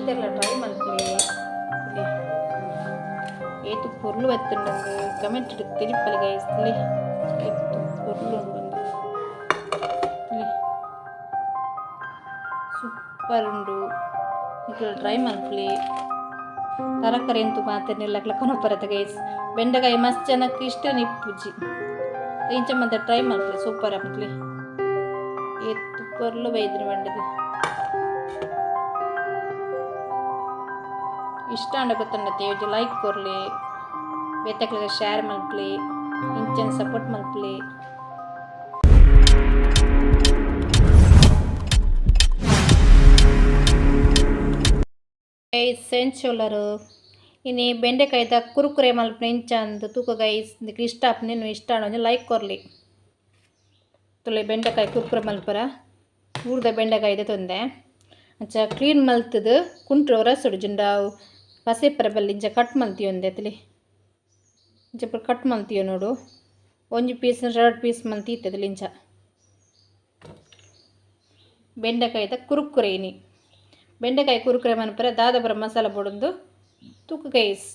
ಒಂದೆಲ್ಲ try ಮಾಡ್ಕೊಳ್ಳಿ. ಏತು ಪೊರ್ಲು ಎತ್ತುಂಡು comment ತಿರುಪಲಿ guys ಎತ್ತು ಪೊರ್ಲು ಉಂಡು ಸೂಪರ್ ಉಂಡು ಇಟ್ಲ ಟ್ರೈ ಮಾಡ್ಕೊಳ್ಳಿ. ತರಕಾರಿ ಅಂತೂ ಮಾತೇನಿಲ್ಲ ಕೊನೊಪ್ಪರತ್ತೆ ಗೈಸ್. ಬೆಂಡೆಕಾಯಿ ಮಸ್ತ್ ಜನಕ್ಕೆ ಇಷ್ಟ ನಿಪ್ಪುಜಿ ಇಂಚ ಮತ್ತೆ ಟ್ರೈ ಮಾಡ್ಕೊಳ್ಳಿ ಸೂಪರ್ ಆಗ್ಲಿ. ಎತ್ತು ಪೊರ್ಲು ಬೈದ್ರಿ ಬಂಡದು ಇಷ್ಟ ಅಂಡ ಗೊತ್ತಂಡತ್ತೆ ಯೋಜಿ ಲೈಕ್ ಕೊರ್ಲಿ ಬೇತಕ್ಲಿಗೆ ಶೇರ್ ಮಲ್ಪಲಿ ಇಂಚನ್ ಸಪೋರ್ಟ್ ಮಲ್ಪಲಿ. ಸೆಂಚೋಲರು ಇನ್ನು ಬೆಂಡೆಕಾಯ್ದ ಕುರುಕುರೆ ಮಲ್ಪನ ಇಂಚ ಅಂದು ತೂಕ ಗೈಸ್ ಇಷ್ಟ ನೀನು ಇಷ್ಟ ಅನ್ನೋ ಲೈಕ್ ಕೊರ್ಲಿ. ತುಳಿ ಬೆಂಡೆಕಾಯಿ ಕುರುಕುರೆ ಮಲ್ಪರ ಊರ್ದ ಬೆಂಡೆಕಾಯ್ದೆ ತೊಂದೆ ಅಂಚ ಕ್ಲೀನ್ ಮಲ್ತದು ಕುಂಟ್ರು ರಸುಡು ಜುಂಡಾವು ಪಸೆಪ್ಪರ ಬಲ್ಲಿ ಇಂಚ ಕಟ್ ಮಲ್ತೀವಿ ಒಂದೆ ತಿಳಿ ಇಂಚ ಕಟ್ ಮಲ್ತೀವಿ ನೋಡು. 1 ಪೀಸ್ 2 ಪೀಸ್ ಮಲ್ತೀತದಲ್ಲಿ ಇಂಚ ಬೆಂಡೆಕಾಯ್ದ ಕುರುಕುರೆ ಇನಿ ಬೆಂಡೆಕಾಯಿ ಕುರುಕುರೆ ಮನ್ಪರ ದಾದಪುರ ಮಸಾಲ ಪೊಡೊಂದು ತೂಕ ಗೈಸ್.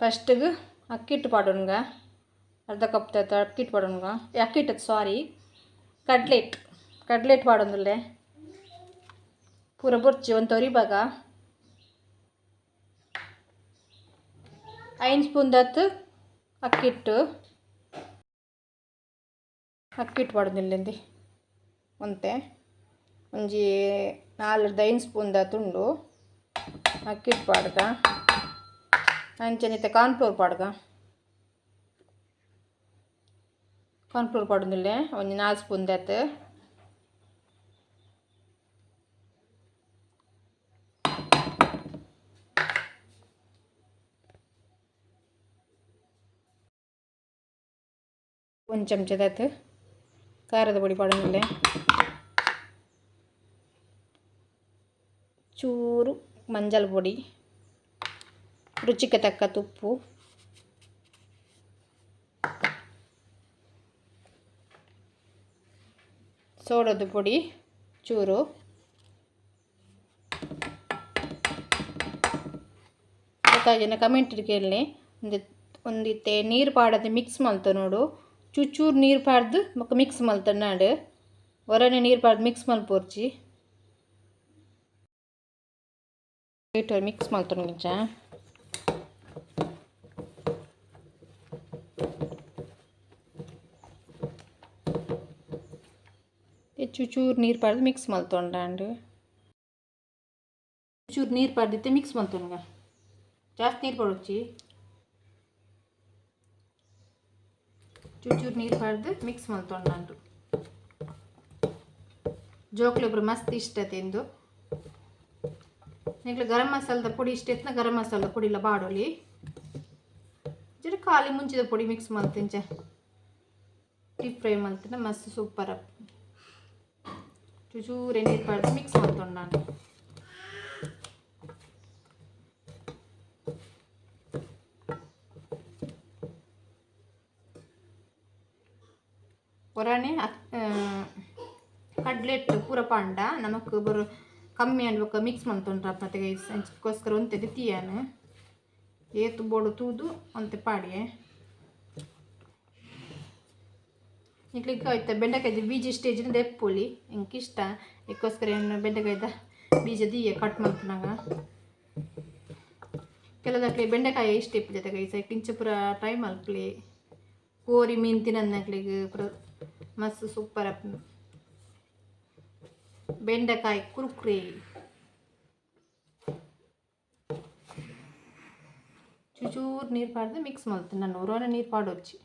ಫಸ್ಟಿಗೆ ಅಕ್ಕಿಟ್ಟು ಪಾಡೋನ್ಗ ಅರ್ಧ ಕಪ್ ತ ಅಕ್ಕಿಟ್ಟು ಪಾಡೋನ್ಗ ಅಕ್ಕಿಟ್ಟು ಸಾರಿ ಕಡ್ಲೆಟ್ ಪಾಡೊಂದುಲ್ಲೆ ಪೂರ ಬೊರ್ಚಿ ಒಂದು ತೊರಿಬಾಗ 5 ಸ್ಪೂನ್ ದತ್ತು ಅಕ್ಕಿಟ್ಟು ಪಾಡೋದಿಲ್ಲಂದಿ ಒಂತೆ ಒಂಜಿ 4-5 ಸ್ಪೂನ್ ದತ್ತುಂಡು ಅಕ್ಕಿಟ್ಟು ಪಾಡ್ಗ ಅಂಚನಿತ ಕಾರ್ನ್ಫ್ಲೋರ್ ಪಾಡೋದಿಲ್ಲೆ ಒಂದು 4 ಸ್ಪೂನ್ ದತ್ತು ಒಂದು ಚಮಚ ದತ್ತು ಖಾರದ ಪುಡಿ ಪಾಡೋದಿಲ್ಲೆ ಚೂರು ಮಂಜಲ್ ಪೊಡಿ ರುಚಿಗೆ ತಕ್ಕ ತುಪ್ಪು ಸೋಡದ ಪುಡಿ ಚೂರು ಗೊತ್ತಾಗಿನ ಕಮೆಂಟ್ ಕೇಳಿ ಒಂದಿತ್ತೆ ನೀರು ಪಾಡದೆ ಮಿಕ್ಸ್ ಮಲ್ತ ನೋಡು ಚೂರು ನೀರು ಪಾಡ್ದು ಮಕ್ಕ ಮಿಕ್ಸ್ ಮಲ್ತ ನಾಡು ಹೊರನೆ ನೀರು ಪಾಡ್ದು ಮಿಕ್ಸ್ ಮಲ್ಪೋರ್ಚಿ ಮಿಕ್ಸ್ ಮಲ್ತ ನಿಜ ಚೂರು ನೀರು ಪಾಡ್ದು ಮಿಕ್ಸ್ ಮಲ್ತೊಂಡಾಂಡು ಚೂರು ನೀರು ಪಾಡ್ದಿತ್ತೆ ಮಿಕ್ಸ್ ಮಲ್ತೊಂಗ ಜಾಸ್ತಿ ನೀರು ಪಡೋಚ್ಚಿ ಚೂರು ನೀರು ಪಾಡ್ದು ಮಿಕ್ಸ್ ಮಲ್ತೊಂಡಾಂಡು ಜೋಕ್ಲಿ ಒಬ್ರು ಮಸ್ತ್ ಇಷ್ಟ ತಿಂದು ನಿಗ್ಲು ಗರಂ ಮಸಾಲದ ಪುಡಿ ಇಷ್ಟ ಎತ್ತನ ಗರಂ ಮಸಾಲದ ಪುಡಿ ಇಲ್ಲ ಬಾಡೋಲಿ ಜರ ಖಾಲಿ ಮುಂಚಿದ ಪುಡಿ ಮಿಕ್ಸ್ ಮಲ್ತಿಂಚ ಡೀಪ್ ಫ್ರೈ ಮಲ್ತಿನ ಮಸ್ತ್ ಸೂಪರ್ ಚೂರೆ ನೀರು ಪಾಡ್ದು ಮಿಕ್ಸ್ ಮಲ್ತೊಂಡಾನು ಹೊರನೆ ಕಡ್ಲೆಟ್ ಪೂರ ಪಾಂಡ ನಮಕ್ ಬರೋ ಕಮ್ಮಿ ಅನ್ಬೇಕು ಮಿಕ್ಸ್ ಮಲ್ತೊಂಡ್ರ ಮತ್ತೆ ಗೈಸ್ ಅಂಚಕ್ಕೋಸ್ಕರ ಒಂತೆ ದಿತ್ತಿಯಾನು ಏತು ಬೋಡು ತೂದು ಒಂತೆ ಪಾಡಿಯೆ ಇಕ್ಲಿಕ್ಕೆ ಹೋಯ್ತು ಬೆಂಡೆಕಾಯ್ದು ಬೀಜ ಸ್ಟೇಜಿನ ದೆಪ್ಪುಳಿ ಇಂಗೆ ಇಷ್ಟ ಇದಕ್ಕೋಸ್ಕರ ಏನು ಬೆಂಡೆಕಾಯ್ದ ಬೀಜ ದೀಯ ಕಟ್ ಮಲ್ಪನಾಗ ಕೆಲದಕ್ಕೆ ಬೆಂಡೆಕಾಯಿ ಇಷ್ಟ ಇಪ್ಪಜತೆ ಗೈಸ್ ಇಂಚ ಪೂರ ಟ್ರೈ ಮಲ್ಪಲಿ ಕೋರಿ ಮೀನು ತಿನ್ನಕ್ಲಿಗೆ ಪೂರ ಮಸ್ತ್ ಸೂಪರ್ ಬೆಂಡೆಕಾಯಿ ಕುರುಕುರೆ ಚೂರು ನೀರು ಪಾಡ್ದು ಮಿಕ್ಸ್ ಮಲ್ತೀನಿ ನಾನು ಹೊರನೆ ನೀರು ಪಾಡೋಚ್ಚಿ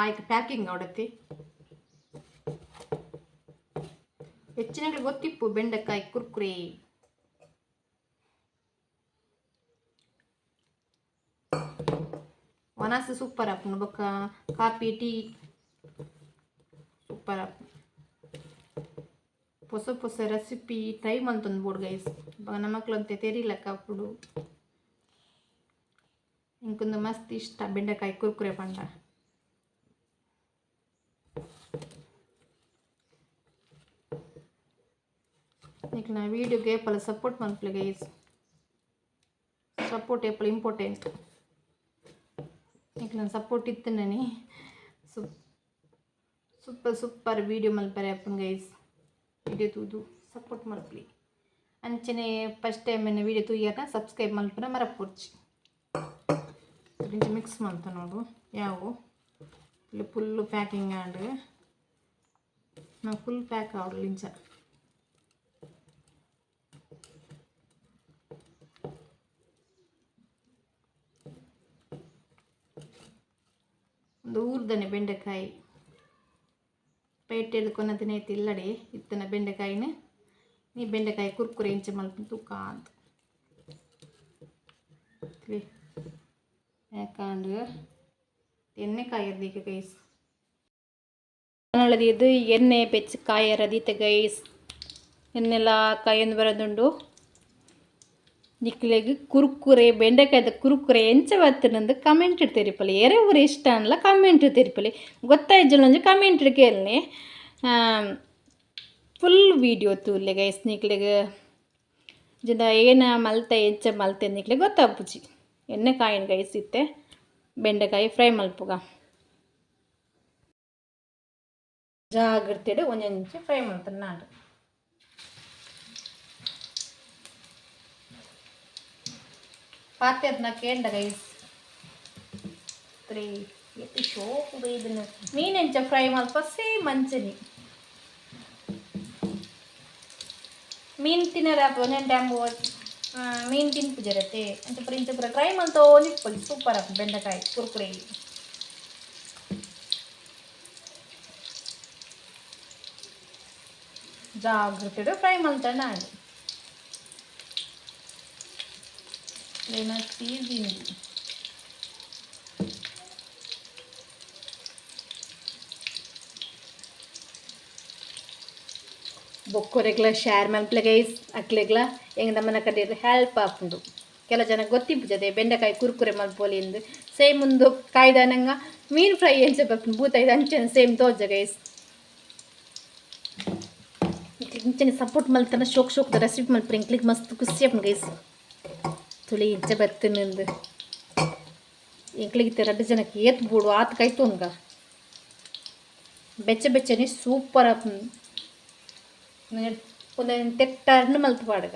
ಆಯ್ತು ಪ್ಯಾಕಿಂಗ್ ಅವಡತ್ತಿ ಹೆಚ್ಚಿನ ಗೊತ್ತಿಪ್ಪು ಬೆಂಡೆಕಾಯಿ ಕುರುಕುರೆ ವನಸ್ ಸೂಪರ್ ಅಪ್ಪು ಬೊಕ್ಕ ಕಾಫಿ ಟೀ ಸೂಪರ್ ಅಪ್ ಹೊಸ ರೆಸಿಪಿ ಟ್ರೈ ಮಲ್ತೊಂದು ಬೋರ್ಡ್ ಗೈಸ್ ನಮಕ್ಲಂತೆ ತೆರಿಲಕ್ಕ ಅప్పుడు ಇಂಕೊಂದು ಮಸ್ತ್ ಇಷ್ಟ ಬೆಂಡೆಕಾಯಿ ಕುರ್ಕುರೆ ಪಂಡ. ಈಗ ನಾ ವೀಡಿಯೋಗೆ ಏಪಲ ಸಪೋರ್ಟ್ ಮನ್ಪಲೆ ಗೈಸ್. ಸಪೋರ್ಟ್ ಏಪಲ ಇಂಪಾರ್ಟೆಂಟ್. ಈಗ ನಾನು ಸಪೋರ್ಟ್ ಇತ್ತನೇ ಸೂಪರ್ ವೀಡಿಯೋ ಮಲ್ಪರೆ ಅಪ್ಪನ ಗೈಸ್. ವೀಡಿಯೋ ತೂದು ಸಪೋರ್ಟ್ ಮಲ್ಪಲಿ ಅಂಚನೆ ಫಸ್ಟ್ ಟೈಮ್ ಎನ್ನ ವೀಡಿಯೋ ತೂಯ್ಯಾರ ಸಬ್ಸ್ಕ್ರೈಬ್ ಮಲ್ಪನ ಮರಪೊರ್ಚಿ. ಮಿಕ್ಸ್ ಮಾಡ್ತಾ ನೋಡು ಯಾವು ಇಲ್ಲಿ ಫುಲ್ಲು ಪ್ಯಾಕಿಂಗ್ ಆಂಡ್ ನಾವು ಫುಲ್ ಪ್ಯಾಕ್ ಆಡ್ಲಿಂಚ. ಒಂದು ಊರ್ದನೆ ಬೆಂಡೆಕಾಯಿ ಪೇಟೆದು ಕೊನದಿನ ಐತಿ ಇಲ್ಲಡೆ ಇತ್ತನ ಬೆಂಡೆಕಾಯಿನ ನೀ ಬೆಂಡೆಕಾಯಿ ಕುರ್ಕುರೆ ಇಂಚೆ ಮಲ್ಪ ತೂಕ ಅಂತ ಯಾಕಂದ್ರೆ ಎಣ್ಣೆ ಕಾಯರ್ದೀಗ ಗೈಸ್. ಇದು ಎಣ್ಣೆ ಬೆಚ್ಚ ಕಾಯರದೀತ ಗೈಸ್. ಎಣ್ಣೆಲ್ಲ ಕಾಯೊಂದು ಬರೋದುಂಡು ನಿಕ್ಲೆಗ್ ಕುರ್ಕುರೆ ಬೆಂಡೆಕಾಯ್ದ ಕುರ್ಕುರೆ ಎಂಚ ಬತ್ತನಂದು ಕಮೆಂಟ್ ಇಡ್ತೀರಿಪಲ್ಲಿ. ಎರೆ ಊರು ಇಷ್ಟ ಅನ್ನಲ್ಲ ಕಮೆಂಟ್ ಇಡ್ತೀರಿಪಲ್ಲಿ. ಗೊತ್ತಾಯ್ಜಲ್ಲ ಒಂಜಿ ಕಮೆಂಟ್ ಕೇಳನೆ ಫುಲ್ ವೀಡಿಯೋ ತೂಲೆ ಗೈಸ್. ನಿಕ್ಲೆಗ್ ಜಿಂದ ಏನ ಮಲ್ತೆ ಎಂಚ ಮಲ್ತೆ ನಿಕ್ಲೆ ಗೊತ್ತಾಪುಜಿ. ಎಣ್ಣೆ ಕಾಯಿನ ಗೈಸ್ ಇತ್ತೆ ಬೆಂಡೆಕಾಯಿ ಫ್ರೈ ಮಲ್ಪುಗ ಜಾಗ್ರತೆ ಒಂದೊಂಚೆ ಫ್ರೈ ಮಾಡ್ತಾನೆ ನಾನು. ಪಾತ್ರೆದನ್ನ ಕೇಂಡ ಗೈಸ್ ಶೋಕು ಬೈದನು ಮೀನೆಂಚ ಫ್ರೈ ಮಲ್ಪ ಸೇಮ್ ಮಂಚನಿ ಮೀನು ತಿನ್ನರಾಪ ಒಂದೊಂದು ಟೈಮ್ ಮೀನು ತಿನ್ಪುಜರತ್ತೆ ಅಂತ ಇಂಚ ಪುರ ಟ್ರೈ ಮಾಡ್ತಾ ನಿಪ್ಪಲಿ ಸೂಪರ್ ಆಪ ಬೆಂಡೆಕಾಯಿ ಕುರ್ಕುರೆ. ಜಾಗ್ರತೆ ಫ್ರೈ ಮಾಡ್ತಾನೆ ನಾನು ಸೀಸಿಂಗ್ ಬೊಕ್ಕೊರೆಗ್ಲ ಶೇರ್ ಮಲ್ಪಲೆ ಗೈಸ್. ಅಕ್ಲೆಗ್ಲ ಹೆಂಗೆ ನಮ್ಮನ ಕಡೆ ಹೆಲ್ಪ್ ಆಪುಂಡು. ಕೆಲ ಜನ ಗೊತ್ತಿಪ್ಪುಜದೆ ಬೆಂಡೆಕಾಯಿ ಕುರ್ಕುರೆ ಮಲ್ಪೋಲಿ ಎಂದು ಸೇಮ್ ಒಂದು ಕಾಯ್ದಾನಂಗ ಮೀನು ಫ್ರೈ ಎಂಚ ಬರ್ಪುಂಡು ಬೂತಾಯ್ದು ಅಂಚನೆ ಸೇಮ್ ತೋಜ ಗೈಸ್. ಇಂಚನೆ ಸಪೋರ್ಟ್ ಮಲ್ತನ ಶೋಕ್ದ ರೆಸಿಪಿ ಮಲ್ಪರೆ ಇಂಕ್ಲಿಗೆ ಮಸ್ತ್ ಖುಷಿ ಆಪುಂಡು ಗೈಸ್. ತುಳಿ ಇಂಚ ಬತ್ತನಂದು ಇಂಕ್ಲಿಗಿತ್ತೆ 2 ಜನಕ್ಕೆ ಏತ್ ಬೂಡು ಆತ ಕೈತೋನ್ಗ ಬೆಚ್ಚ ಬೆಚ್ಚನೆ ಸೂಪರ್ ಆಪುಂಡು. ಒಂದು ತೆಟ್ಟರ್ನು ಮಲ್ತು ಪಾಡ್ಗ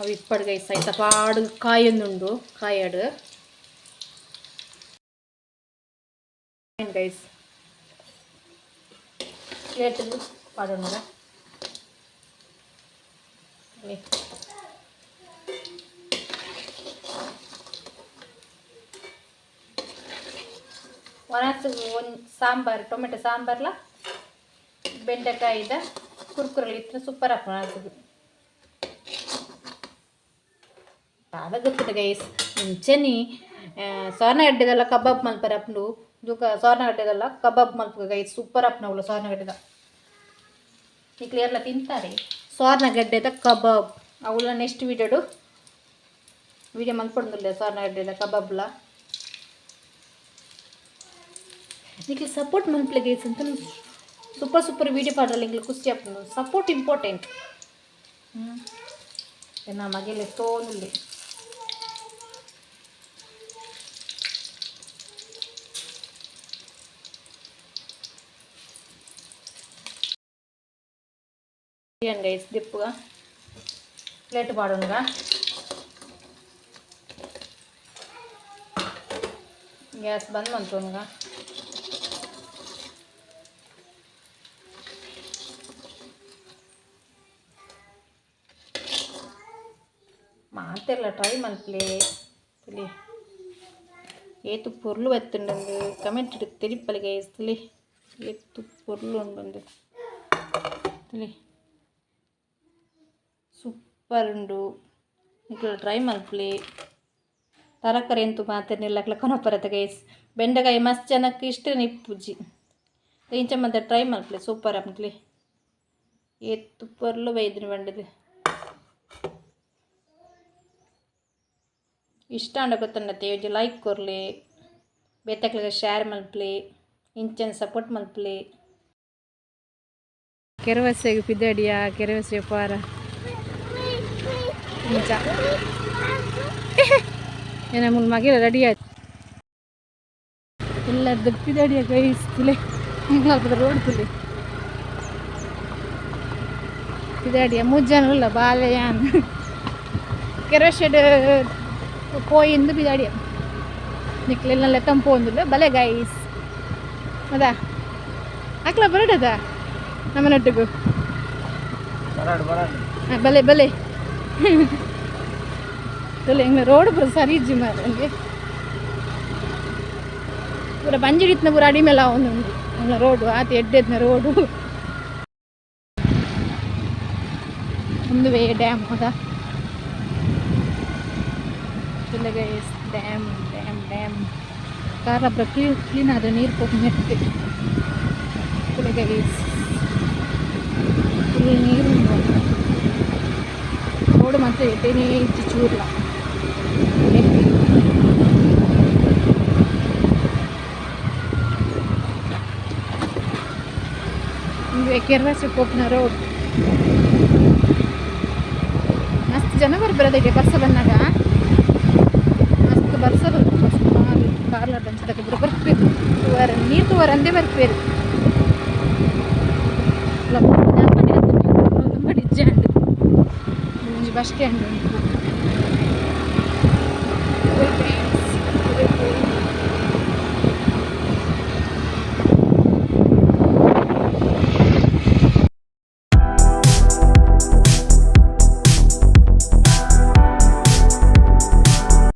ಅವು ಇಪ್ಪಡು ಗೈಸ್ ಆಯ್ತಾ ಪಾಡು ಕಾಯೊಂದುಂಡು ಕಾಯಡು ಗೈಸ್ ಪ್ಲೇಟಲ್ಲಿ ಪಾಡೋಣ ಒಣಸು ಒಂದು ಸಾಂಬಾರು ಟೊಮೆಟೊ ಸಾಂಬಾರ್ಲ ಬೆಂಡೆಕಾಯಿದ ಕುರ್ಕುರಲ್ಲಿ ಇತ್ತು ಸೂಪರ್ ಆಪ ಒಣಸದು ಬಾಳ ಗೊತ್ತಿದೆ ಗೈಸ್. ಮುಂಚೆನಿ ಸೋರ್ನಗಡ್ಡೆದೆಲ್ಲ ಕಬಾಬ್ ಮಲ್ಪರೆ ಅಪ್ಪು ಜೂಕ ಸೋರ್ನಗಡ್ಡೆದೆಲ್ಲ ಕಬಾಬ್ ಮಲ್ಪಗ ಗೈಸ್ ಸೂಪರ್ ಅಪ್ ನಾವು ಸೋರ್ನಗಡ್ಡೆದ ಈ ಕ್ಲಿಯರ್ಲ ತಿಂತಾರೆ ಸೋರ್ನಗಡ್ಡೆದ ಕಬಾಬ್ ಅವಳ ನೆಕ್ಸ್ಟ್ ವಿಡಿಯೋ ಮಲ್ಪೊಂದಿಲ್ಲ ಸೋರ್ನಗಡ್ಡೆದ ಕಬಾಬ್ಲ ನಿಕ್ಲಿ ಸಪೋರ್ಟ್ ಮಲ್ಪಲೆ ಗೈಸ್ ಅಂತ ಸೂಪರ್ ವೀಡಿಯೋ ಪಾಡಲ್ಲ ಇಂಗ್ಲಿ ಖುಷಿ ಆಪುಂಡು. Support important. ನಾ ಮಗೆಲೆ ತೋನುಲ್ಲಿ ಗೈಸ್ ದಿಪ್ಪುಗ ಪ್ಲೇಟ್ ಪಾಡೋನ್ಗ ಗ್ಯಾಸ್ ಬಂದ್ ಮಂತೋನ್ಗ ಮಾತೆಲ್ಲ ಟ್ರೈ ಮಲ್ಪಲೆ ತಿಳಿ ಏತು ಪೊರ್ಲು ಬತ್ತುಂಡು ಕಮೆಂಟ್ ಇಡು ತಿರಿಪ್ಪಲಿ ಗೈಸ್ ತಿಳಿ ಏತು ಪೊರ್ಲು ಉಂಡು ತಿಳಿ ಸೂಪರ್ ಉಂಡು. ಈಗ ಟ್ರೈ ಮಲ್ಪಲೆ ತರಕಾರಿ ಎಂತೂ ಮಾತಿರ್ನಿಲ್ಲ ಕೊನಪರತ ಗೈಸ್. ಬೆಂಡೆಕಾಯಿ ಮಸ್ತ್ ಜನಕ್ಕೆ ಇಷ್ಟ ನಿಪ್ಪುಜಿ ಇಂಚ ಮತ್ತೆ ಟ್ರೈ ಮಲ್ಪಲೆ ಸೂಪರ್ ಅಪ್ಲಿ ತುಪ್ಪರ್ಲು ಬೈದ್ರಿ ಬಂಡದು ಇಷ್ಟ ಅಂಡ ಗೊತ್ತಂಡತೆ ಇವ್ಜಿ ಲೈಕ್ ಕೊರ್ಲಿ ಬೇತಕ್ಲಿಗೆ ಶೇರ್ ಮಲ್ಪಲೆ ಇಂಚನ ಸಪೋರ್ಟ್ ಮಲ್ಪಲೆ. ಕೆರವಸೆಗೆ ಪಿದಡಿಯ ಕೆರವಸೆ ಪಾರ ಇಂಚ ಏನ ಮುಲ್ ಮಗಿಲ ರೆಡಿ ಆಯ್ತು ಎಲ್ಲರದ್ದು ಪಿದಡಿಯ ಗೈಸ್ತುಲೆ ಹಿಂಗಲ್ಪದ ರೋಡ್ ತುಲೆ ಪಿದಡಿಯ ಮುಜ್ಜನಲ್ಲ ಬಾಲೆಯಾನ್ ಕೆರವಸೆಡ್ పోయింది బిదాడి నిక్లెల్ల లెక్కం పోందులు భలే గైస్ అదా అట్లా బరడదా నమ్మనట్టుకు భలే భలే ఇంక రోడ్ ಪೂರ ಸರಿ ಇಜ್ಜಿ ಮಾರ ನನಗೆ ಪೂರ ಬಂಜಿಡಿತ್ನ ಪೂರ ಅಡಿಮೇಲ ಒಂದು ರೋಡು ಆತ ಎಡ್ಡೆದ್ನ ರೋಡು ಒಂದು ವೇ ಡ್ಯಾಮ್ ಅದಾ guys dam dam dam car ಅಪ್ಪ ಕ್ಲೀನ್ ಆದರೆ ನೀರು ಪೋಗ್ನೆಟ್ಟು ಗೈಸ್ ಫುಲ್ ನೀರು ರೋಡ್ ಮಾತ್ರ ಎಟ್ಟೇನೇ ಇತ್ತು ಚೂರ್ಲ ಹಿಂಗೆ ಕೆರ್ವಾಸೆ ಪೋಪ್ನ ರೋಡ್ ಮಸ್ತ್ ಜನ ಬರ್ಬರೋದೈತೆ ಬಸ್ಸ ಬಂದಾಗ ಬರ್ಸಲು ಕಾರ್ಲ ದಂಚದಾಗ ಇಬ್ಬರು ಬರ್ಬೇಕು ನೀರು ತೋರ ಅಂದೇ ಬರ್ಪೇರು ತುಂಬ ಡಿಜ್ಜೆ ಅಂಡು ಬಸ್ ಸ್ಟ್ಯಾಂಡ್ ಉಂಟು